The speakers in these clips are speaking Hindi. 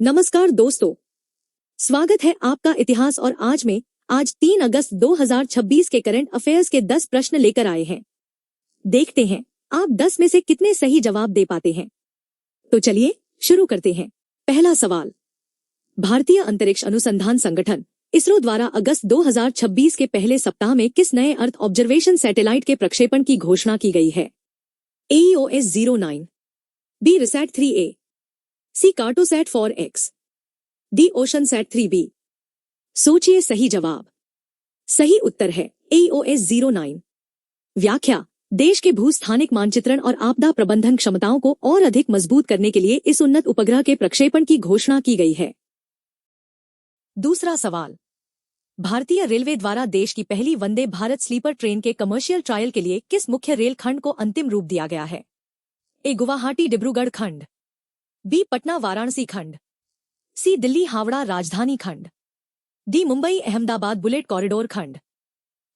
नमस्कार दोस्तों, स्वागत है आपका इतिहास और आज 3 अगस्त 2026 के करंट अफेयर्स के 10 प्रश्न लेकर आए हैं। देखते हैं आप 10 में से कितने सही जवाब दे पाते हैं। तो चलिए शुरू करते हैं। पहला सवाल, भारतीय अंतरिक्ष अनुसंधान संगठन इसरो द्वारा अगस्त 2026 के पहले सप्ताह में किस नए अर्थ ऑब्जर्वेशन सैटेलाइट के प्रक्षेपण की घोषणा की गई है? AEOS-09, B Risat-3A, C Cartosat 4X, D OceanSat 3B। सोचिए सही जवाब। सही उत्तर है AEOS-09। व्याख्या, देश के भूस्थानिक मानचित्रण और आपदा प्रबंधन क्षमताओं को और अधिक मजबूत करने के लिए इस उन्नत उपग्रह के प्रक्षेपण की घोषणा की गई है। दूसरा सवाल, भारतीय रेलवे द्वारा देश की पहली वंदे भारत स्लीपर ट्रेन के कमर्शियल ट्रायल के लिए किस मुख्य रेल खंड को अंतिम रूप दिया गया है? ए गुवाहाटी डिब्रूगढ़ खंड, बी पटना वाराणसी खंड, सी दिल्ली हावड़ा राजधानी खंड, D Mumbai Ahmedabad bullet corridor खंड।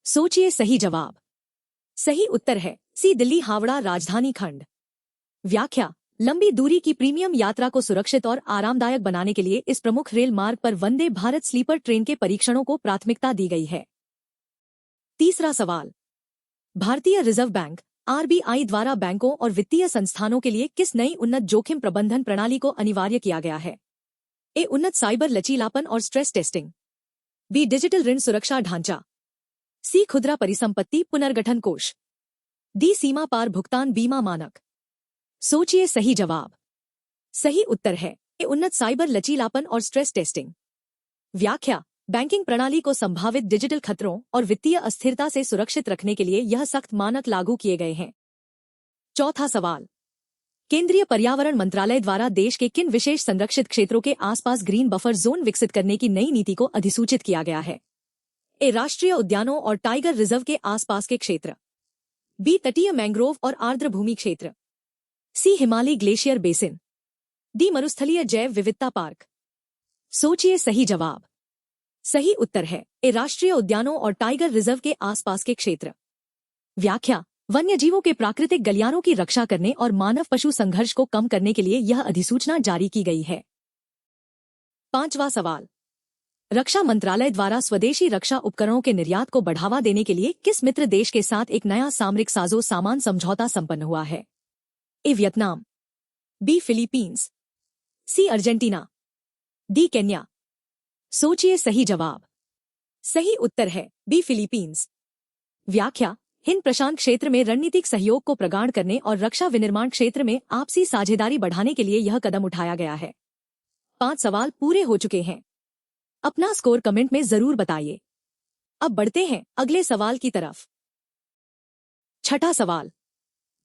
सोचिए सही जवाब। सही उत्तर है सी दिल्ली हावड़ा राजधानी खंड। व्याख्या, लंबी दूरी की प्रीमियम यात्रा को सुरक्षित और आरामदायक बनाने के लिए इस प्रमुख रेल मार्ग पर वंदे भारत स्लीपर ट्रेन के परीक्षणों को प्राथमिकता दी गई है। तीसरा सवाल, भारतीय रिजर्व बैंक RBI द्वारा बैंकों और वित्तीय संस्थानों के लिए किस नई उन्नत जोखिम प्रबंधन प्रणाली को अनिवार्य किया गया है? ए उन्नत साइबर लचीलापन और स्ट्रेस टेस्टिंग, बी डिजिटल ऋण सुरक्षा ढांचा, सी खुदरा परिसंपत्ति पुनर्गठन कोष, डी सीमा पार भुगतान बीमा मानक। सोचिए सही जवाब। सही उत्तर है ए उन्नत साइबर लचीलापन और स्ट्रेस टेस्टिंग। व्याख्या, बैंकिंग प्रणाली को संभावित डिजिटल खतरों और वित्तीय अस्थिरता से सुरक्षित रखने के लिए यह सख्त मानक लागू किए गए हैं। चौथा सवाल, केंद्रीय पर्यावरण मंत्रालय द्वारा देश के किन विशेष संरक्षित क्षेत्रों के आसपास ग्रीन बफर जोन विकसित करने की नई नीति को अधिसूचित किया गया है? ए राष्ट्रीय उद्यानों और टाइगर रिजर्व के आसपास के क्षेत्र, बी तटीय मैंग्रोव और आर्द्र भूमि क्षेत्र, सी हिमालय ग्लेशियर बेसिन, डी मरुस्थलीय जैव विविधता पार्क। सोचिए सही जवाब। सही उत्तर है ए राष्ट्रीय उद्यानों और टाइगर रिजर्व के आसपास के क्षेत्र। व्याख्या, वन्यजीवों के प्राकृतिक गलियारों की रक्षा करने और मानव पशु संघर्ष को कम करने के लिए यह अधिसूचना जारी की गई है। पांचवा सवाल, रक्षा मंत्रालय द्वारा स्वदेशी रक्षा उपकरणों के निर्यात को बढ़ावा देने के लिए किस मित्र देश के साथ एक नया सामरिक साजो सामान समझौता संपन्न हुआ है? A Vietnam, B Philippines, C Argentina, D Kenya. सोचिए सही जवाब। सही उत्तर है बी फिलीपींस। व्याख्या, हिंद प्रशांत क्षेत्र में रणनीतिक सहयोग को प्रगाढ़ करने और रक्षा विनिर्माण क्षेत्र में आपसी साझेदारी बढ़ाने के लिए यह कदम उठाया गया है। 5 सवाल पूरे हो चुके हैं। अपना स्कोर कमेंट में जरूर बताइए। अब बढ़ते हैं अगले सवाल की तरफ। छठा सवाल,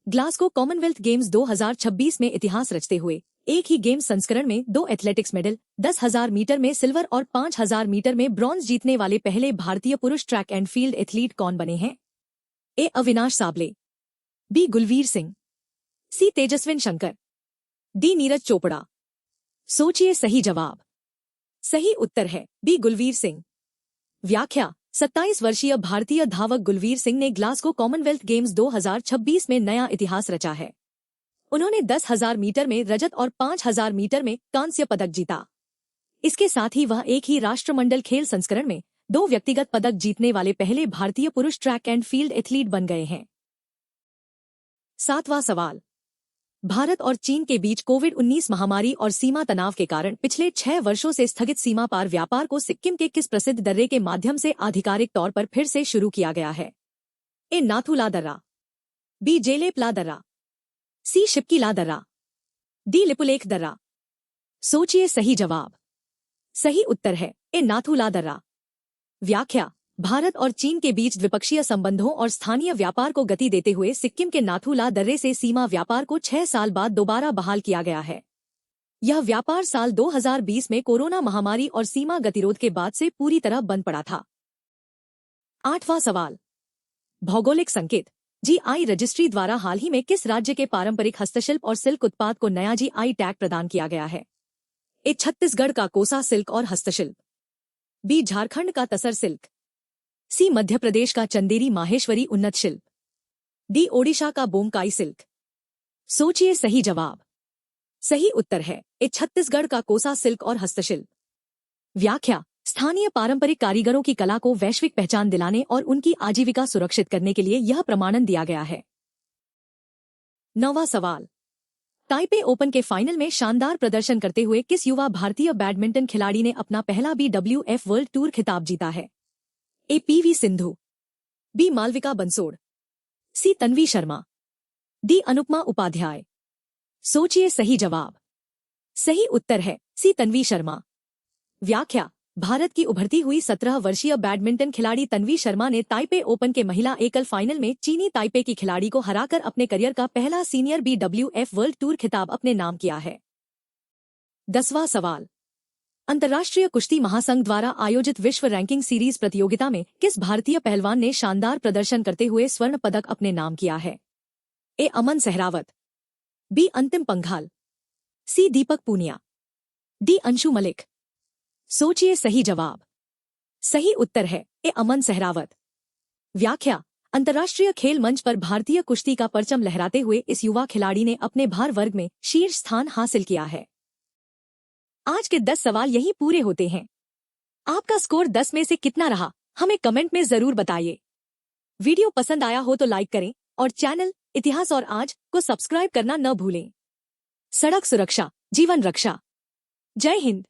ग्लासगो कॉमनवेल्थ गेम्स 2026 में इतिहास रचते हुए एक ही गेम्स संस्करण में 2 एथलेटिक्स मेडल, 10,000 मीटर में सिल्वर और 5,000 मीटर में ब्रॉन्ज जीतने वाले पहले भारतीय पुरुष ट्रैक एंड फील्ड एथलीट कौन बने हैं? ए अविनाश साबले, बी गुलवीर सिंह, सी तेजस्विन शंकर, डी नीरज चोपड़ा। सोचिए सही जवाब। सही उत्तर है बी गुलवीर सिंह। व्याख्या, 27 वर्षीय भारतीय धावक गुलवीर सिंह ने ग्लासगो कॉमनवेल्थ गेम्स 2026 में नया इतिहास रचा है। उन्होंने 10,000 मीटर में रजत और 5,000 मीटर में कांस्य पदक जीता। इसके साथ ही वह एक ही राष्ट्रमंडल खेल संस्करण में 2 व्यक्तिगत पदक जीतने वाले पहले भारतीय पुरुष ट्रैक एंड फील्ड एथलीट बन गए हैं। 7वां सवाल, भारत और चीन के बीच कोविड-19 महामारी और सीमा तनाव के कारण पिछले 6 वर्षों से स्थगित सीमा पार व्यापार को सिक्किम के किस प्रसिद्ध दर्रे के माध्यम से आधिकारिक तौर पर फिर से शुरू किया गया है? ए नाथुला दर्रा, बी जेलेपला दर्रा, सी शिप्कीला दर्रा, डी लिपुलेख दर्रा। सोचिए सही जवाब। सही उत्तर है ए नाथुला दर्रा। व्याख्या, भारत और चीन के बीच द्विपक्षीय संबंधों और स्थानीय व्यापार को गति देते हुए सिक्किम के नाथुला दर्रे से सीमा व्यापार को 6 साल बाद दोबारा बहाल किया गया है। यह व्यापार साल 2020 में कोरोना महामारी और सीमा गतिरोध के बाद से पूरी तरह बंद पड़ा था। 8वां सवाल, भौगोलिक संकेत GI रजिस्ट्री द्वारा हाल ही में किस राज्य के पारंपरिक हस्तशिल्प और सिल्क उत्पाद को नया GI टैग प्रदान किया गया है? ए छत्तीसगढ़ का कोसा सिल्क और हस्तशिल्प, बी झारखंड का तसर सिल्क, सी मध्य प्रदेश का चंदेरी माहेश्वरी उन्नत शिल्प, डी ओडिशा का बोमकाई सिल्क। सोचिए सही जवाब। सही उत्तर है ए छत्तीसगढ़ का कोसा सिल्क और हस्तशिल्प। व्याख्या, स्थानीय पारंपरिक कारीगरों की कला को वैश्विक पहचान दिलाने और उनकी आजीविका सुरक्षित करने के लिए यह प्रमाणन दिया गया है। 9वां सवाल, ताइपे ओपन के फाइनल में शानदार प्रदर्शन करते हुए किस युवा भारतीय बैडमिंटन खिलाड़ी ने अपना पहला BWF वर्ल्ड टूर खिताब जीता है? ए PV सिंधु, बी मालविका बंसोड़, सी तन्वी शर्मा, डी अनुपमा उपाध्याय। सोचिए सही जवाब। सही उत्तर है सी तन्वी शर्मा। व्याख्या, भारत की उभरती हुई 17 वर्षीय बैडमिंटन खिलाड़ी तन्वी शर्मा ने ताइपे ओपन के महिला एकल फाइनल में चीनी ताइपे की खिलाड़ी को हराकर अपने करियर का पहला सीनियर BWF वर्ल्ड टूर खिताब अपने नाम किया है। 10वां सवाल, अंतर्राष्ट्रीय कुश्ती महासंघ द्वारा आयोजित विश्व रैंकिंग सीरीज प्रतियोगिता में किस भारतीय पहलवान ने शानदार प्रदर्शन करते हुए स्वर्ण पदक अपने नाम किया है? ए अमन सहरावत, बी अंतिम पंघाल, सी दीपक पूनिया, डी अंशु मलिक। सोचिए सही जवाब। सही उत्तर है ए अमन सहरावत। व्याख्या, अंतर्राष्ट्रीय खेल मंच पर भारतीय कुश्ती का परचम लहराते हुए इस युवा खिलाड़ी ने अपने भार वर्ग में शीर्ष स्थान हासिल किया है। आज के 10 सवाल यहीं पूरे होते हैं। आपका स्कोर 10 में से कितना रहा हमें कमेंट में जरूर बताइए। वीडियो पसंद आया हो तो लाइक करें और चैनल इतिहास और आज को सब्सक्राइब करना न भूलें। सड़क सुरक्षा, जीवन रक्षा। जय हिंद।